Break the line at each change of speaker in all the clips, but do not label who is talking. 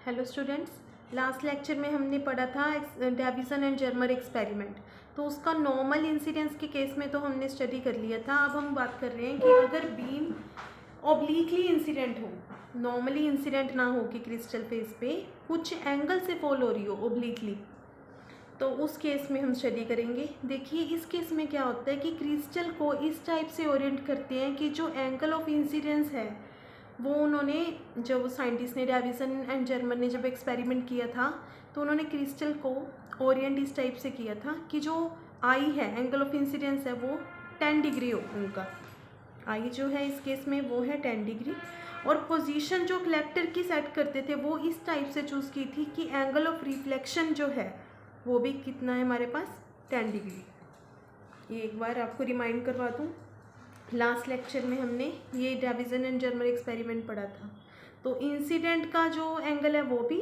Hello students, last lecture में हमने पढ़ा था डेविसन एंड जर्मर एक्सपेरिमेंट। तो उसका नॉर्मल इंसिडेंस के केस में तो हमने स्टडी कर लिया था। अब हम बात कर रहे हैं कि अगर बीम ऑब्लिकली इंसिडेंट हो, नॉर्मली इंसिडेंट ना हो कि क्रिस्टल फेस पे कुछ एंगल से फॉल हो रही हो ऑब्लिकली, तो उस केस में हम स्टडी करेंगे। देखिए इस केस में क्या होता है कि क्रिस्टल को इस टाइप से ओरिएंट करते हैं कि जो एंगल ऑफ इंसिडेंस है वो उन्होंने, जब साइंटिस्ट ने डेविसन एंड जर्मर ने जब एक्सपेरिमेंट किया था तो उन्होंने क्रिस्टल को ओरिएंट इस टाइप से किया था कि जो आई है, एंगल ऑफ इंसिडेंस है, वो 10 डिग्री हो। उनका आई जो है इस केस में वो है 10 डिग्री, और पोजीशन जो कलेक्टर की सेट करते थे वो इस टाइप से चूज़ की थी कि एंगल ऑफ रिफ्लेक्शन जो है वो भी कितना है हमारे पास, 10 डिग्री। ये एक बार आपको रिमाइंड करवा दूँ, लास्ट लेक्चर में हमने ये डेविसन एंड जर्मर एक्सपेरिमेंट पढ़ा था। तो इंसिडेंट का जो एंगल है वो भी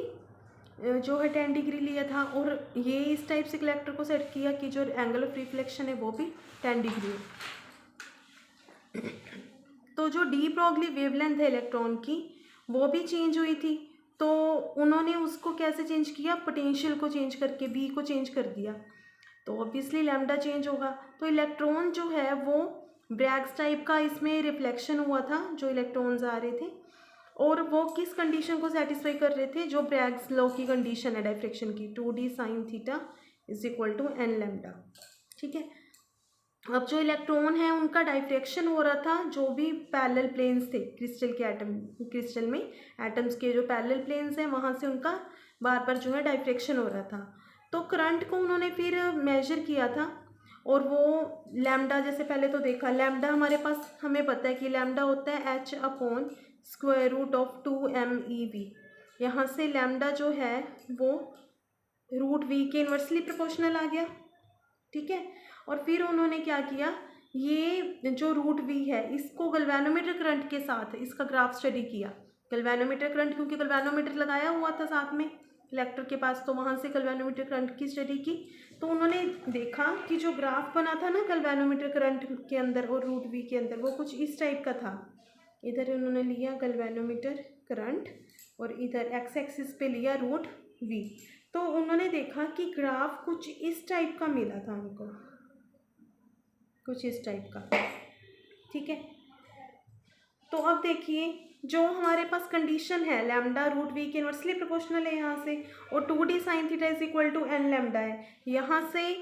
जो है 10 डिग्री लिया था, और ये इस टाइप से कलेक्टर को सेट किया कि जो एंगल ऑफ रिफ्लेक्शन है वो भी 10 डिग्री है। तो जो डी ब्रॉगली वेवलेंथ है इलेक्ट्रॉन की वो भी चेंज हुई थी। तो उन्होंने उसको कैसे चेंज किया, पोटेंशियल को चेंज करके बी को चेंज कर दिया, तो ऑब्वियसली लैम्डा चेंज होगा। तो इलेक्ट्रॉन जो है वो ब्रैग्स टाइप का इसमें रिफ्लेक्शन हुआ था, जो इलेक्ट्रॉन्स आ रहे थे, और वो किस कंडीशन को सेटिस्फाई कर रहे थे, जो ब्रैग्स लॉ की कंडीशन है डायफ्रेक्शन की, 2d sin theta is equal to n lambda. ठीक है, अब जो इलेक्ट्रॉन है उनका डायफ्रेक्शन हो रहा था, जो भी पैरेलल प्लेन्स थे क्रिस्टल के एटम, क्रिस्टल में एटम्स के जो पैरेलल प्लेन्स हैं वहाँ से उनका बार बार जो है डायफ्रेक्शन हो रहा था। तो करंट को उन्होंने फिर मेजर किया था, और वो लैम्डा, जैसे पहले तो देखा लैम्डा हमारे पास, हमें पता है कि लैम्डा होता है h/√2mEv। यहाँ से लैम्डा जो है वो √v के इन्वर्सली प्रोपोर्शनल आ गया। ठीक है, और फिर उन्होंने क्या किया, ये जो √v है इसको गैल्वेनोमीटर करंट के साथ इसका ग्राफ स्टडी किया। गैल्वेनोमीटर करंट, क्योंकि गैल्वेनोमीटर लगाया हुआ था साथ में कलेक्टर के पास, तो वहाँ से गैल्वेनोमीटर करंट की स्टडी की। तो उन्होंने देखा कि जो ग्राफ बना था ना गैल्वेनोमीटर करंट के अंदर और √v के अंदर, वो कुछ इस टाइप का था। इधर उन्होंने लिया गैल्वेनोमीटर करंट और इधर एक्स एक्सिस पे लिया √v। तो उन्होंने देखा कि ग्राफ कुछ इस टाइप का मिला था उनको, कुछ इस टाइप का। ठीक है, तो अब देखिए जो हमारे पास कंडीशन है, लैम्डा √v के इन्वर्सली प्रोपोर्शनल है यहाँ से, और 2d sin theta is equal to n lambda है। यहाँ से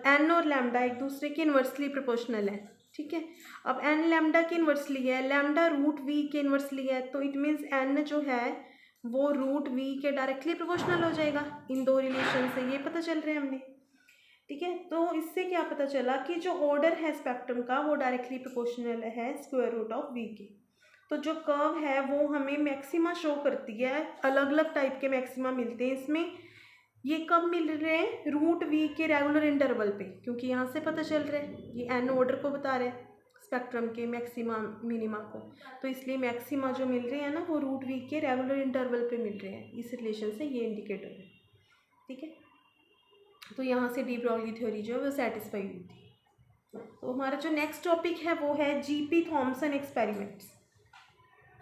n और लैम्डा एक दूसरे के इन्वर्सली प्रोपोर्शनल है। ठीक है, अब n लैम्डा की इन्वर्सली है, लैम्डा √v के इन्वर्सली है, तो इट मीन्स n जो है वो √v के डायरेक्टली प्रोपोर्शनल हो जाएगा। इन दो रिलेशन से ये पता चल रहा है हमने। ठीक है, तो इससे क्या पता चला कि जो ऑर्डर है स्पेक्ट्रम का वो डायरेक्टली प्रोपोर्शनल है √v के। तो जो कर्व है वो हमें मैक्सिमा शो करती है, अलग अलग टाइप के मैक्सिमा मिलते हैं इसमें। ये कब मिल रहे हैं, √v के रेगुलर इंटरवल पे, क्योंकि यहाँ से पता चल रहा है ये n ऑर्डर को बता रहे हैं स्पेक्ट्रम के मैक्सिमा मिनिमा को, तो इसलिए मैक्सिमा जो मिल रहे हैं ना वो √v के रेगुलर इंटरवल पे मिल रहे हैं। इस रिलेशन से ये इंडिकेटर है। ठीक है, तो यहाँ से डी ब्रॉगली थ्योरी जो है वो सेटिस्फाई हुई थी। तो हमारा जो नेक्स्ट टॉपिक है वो है GP Thomson experiments.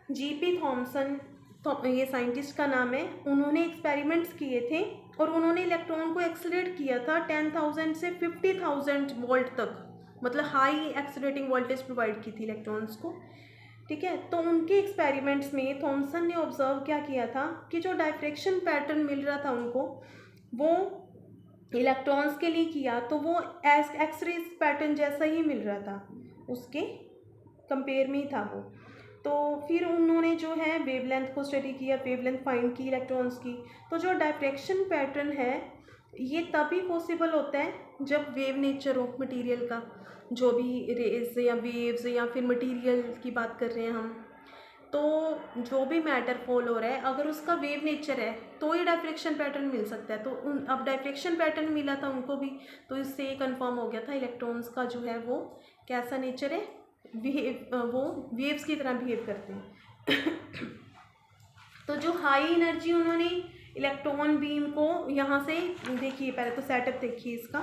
GP Thomson, तो ये साइंटिस्ट का नाम है, उन्होंने एक्सपेरिमेंट्स किए थे और उन्होंने इलेक्ट्रॉन को एक्सेलरेट किया था 10,000 से 50,000 वोल्ट तक, मतलब हाई एक्सेलरेटिंग वोल्टेज प्रोवाइड की थी इलेक्ट्रॉन्स को। ठीक है, तो उनके एक्सपेरिमेंट्स में थॉमसन ने ऑब्जर्व क्या किया था कि जो डायफ्रेक्शन पैटर्न मिल रहा था उनको, वो इलेक्ट्रॉन्स के लिए किया तो वो एक्सरे पैटर्न जैसा ही मिल रहा था, उसके कंपेयर में ही था वो। तो फिर उन्होंने जो है वेवलेंथ को स्टडी किया, वेवलेंथ फाइंड की इलेक्ट्रॉन्स की। तो जो डायफ्रेक्शन पैटर्न है ये तभी पॉसिबल होता है जब वेव नेचर हो मटेरियल का, जो भी रेज या वेव्स या फिर मटेरियल की बात कर रहे हैं हम, तो जो भी मैटर फॉल हो रहा है अगर उसका वेव नेचर है तो ही डायफ्रेक्शन पैटर्न मिल सकता है। तो अब डायफ्रेक्शन पैटर्न मिला था उनको भी, तो इससे ये कन्फर्म हो गया था इलेक्ट्रॉन्स का जो है वो कैसा नेचर है, वो वेव्स की तरह बिहेव करते हैं। तो जो हाई एनर्जी उन्होंने इलेक्ट्रॉन बीम को यहाँ से, देखिए पहले तो सेटअप देखिए इसका,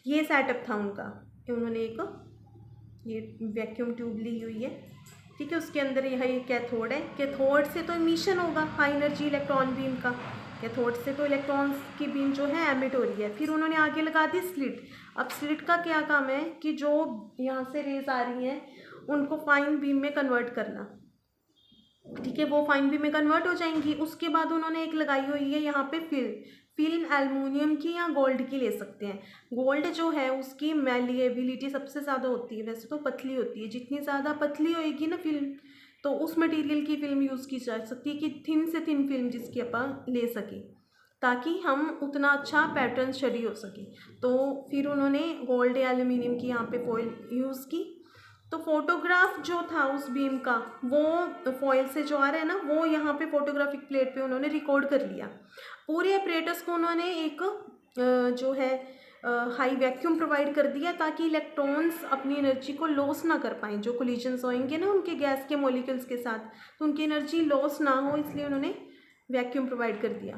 ये सेटअप था उनका, उन्होंने एक ये वैक्यूम ट्यूब ली हुई है, ठीक है। उसके अंदर यह कैथोड है, कैथोड से तो इमिशन होगा हाई एनर्जी इलेक्ट्रॉन बीम का, कैथोड से तो इलेक्ट्रॉन्स की बीम जो है एमिट हो रही है। फिर उन्होंने आगे लगा दी स्लिट। अब स्लिट का क्या काम है कि जो यहाँ से रेज आ रही हैं उनको फाइन बीम में कन्वर्ट करना, ठीक है, वो फाइन बीम में कन्वर्ट हो जाएंगी। उसके बाद उन्होंने एक लगाई हुई है यहाँ पे फिल्म एल्युमिनियम की या गोल्ड की ले सकते हैं। गोल्ड जो है उसकी मैलिएबिलिटी सबसे ज़्यादा होती है, वैसे तो पतली होती है, जितनी ज़्यादा पतली होएगी ना फिल्म तो उस मटेरियल की फिल्म यूज़ की जा सकती है कि थिन से थिन फिल्म जिसकी अपन ले सकें, ताकि हम उतना अच्छा पैटर्न स्टडी हो सके। तो फिर उन्होंने गोल्ड या एल्युमिनियम की यहाँ पे फॉइल यूज़ की। तो फोटोग्राफ जो था उस बीम का वो फॉइल से जो आ रहा है ना वो यहाँ पे फोटोग्राफिक प्लेट पे उन्होंने रिकॉर्ड कर लिया। पूरे अपरेटस को उन्होंने एक जो है हाई वैक्यूम प्रोवाइड कर दिया ताकि इलेक्ट्रॉन्स अपनी एनर्जी को लॉस ना कर पाएँ। जो कोलिजन्स होंगे ना उनके गैस के मॉलिक्यूल्स के साथ तो उनकी एनर्जी लॉस ना हो, इसलिए उन्होंने वैक्यूम प्रोवाइड कर दिया।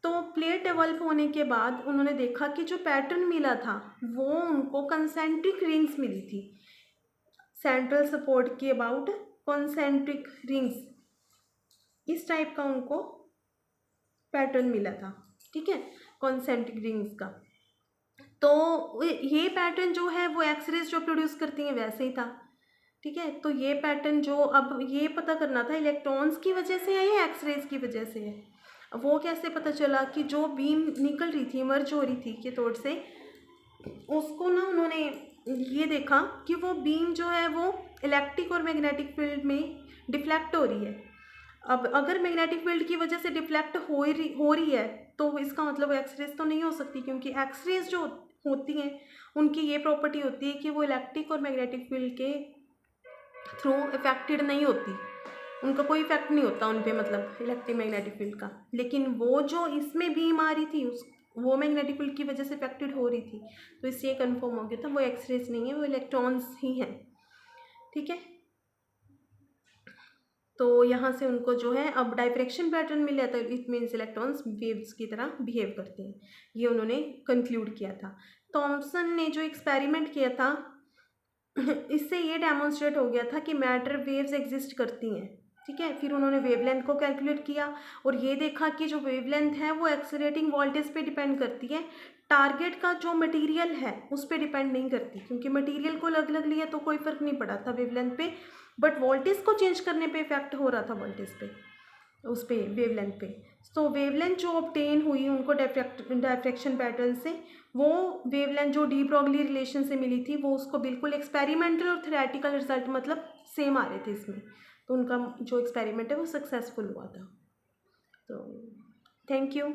तो प्लेट डेवलप होने के बाद उन्होंने देखा कि जो पैटर्न मिला था वो उनको कंसेंट्रिक रिंग्स मिली थी, सेंट्रल सपोर्ट के अबाउट कॉन्सेंट्रिक रिंग्स, इस टाइप का उनको पैटर्न मिला था, ठीक है, कॉन्सेंट्रिक रिंग्स का। तो ये पैटर्न जो है वो एक्सरेज जो प्रोड्यूस करती हैं वैसे ही था, ठीक है। तो ये पैटर्न जो अब ये पता करना था इलेक्ट्रॉन्स की वजह से है या एक्सरेज की वजह से है। वो कैसे पता चला कि जो बीम निकल रही थी, मर्ज हो रही थी कैथोड से, उसको ना उन्होंने ये देखा कि वो बीम जो है वो इलेक्ट्रिक और मैग्नेटिक फील्ड में डिफ्लेक्ट हो रही है। अब अगर मैग्नेटिक फील्ड की वजह से डिफ्लेक्ट हो रही है तो इसका मतलब एक्सरेज तो नहीं हो सकती, क्योंकि एक्सरेज जो होती हैं उनकी ये प्रॉपर्टी होती है कि वो इलेक्ट्रिक और मैग्नेटिक फील्ड के थ्रू इफेक्टेड नहीं होती, उनका कोई इफेक्ट नहीं होता उन पे, मतलब इलेक्ट्रिक मैग्नेटिक फील्ड का। लेकिन वो जो इसमें बीम आ रही थी वो मैग्नेटिक फील्ड की वजह से इफेक्टेड हो रही थी, तो इससे ये कन्फर्म हो गया था वो एक्सरेज नहीं है, वो इलेक्ट्रॉन्स ही हैं, ठीक है। तो यहाँ से उनको जो है अब डाइफ्रैक्शन पैटर्न मिला था, इट मीन्स इलेक्ट्रॉन्स वेव्स की तरह बिहेव करते हैं, ये उन्होंने कंक्लूड किया था। थॉमसन ने जो एक्सपेरिमेंट किया था इससे ये डेमोन्स्ट्रेट हो गया था कि मैटर वेव्स एग्जिस्ट करती हैं, ठीक है। फिर उन्होंने वेवलेंथ को कैलकुलेट किया और ये देखा कि जो वेवलेंथ है वो एक्सेलरेटिंग वोल्टेज पे डिपेंड करती है, टारगेट का जो मटेरियल है उस पर डिपेंड नहीं करती, क्योंकि मटेरियल को अलग अलग लिया तो कोई फ़र्क नहीं पड़ा था वेवलेंथ पे, बट वोल्टेज को चेंज करने पे इफेक्ट हो रहा था वोल्टेज पे, उस पे वेवलेंथ पे। तो वेवलेंथ जो ऑब्टेन हुई उनको डायफ्रैक्शन पैटर्न से, वो वेवलेंथ जो डी ब्रॉगली रिलेशन से मिली थी वो उसको बिल्कुल एक्सपेरिमेंटल और थ्योरेटिकल रिजल्ट मतलब सेम आ रहे थे इसमें, तो उनका जो एक्सपेरिमेंट है वो सक्सेसफुल हुआ था। तो थैंक यू।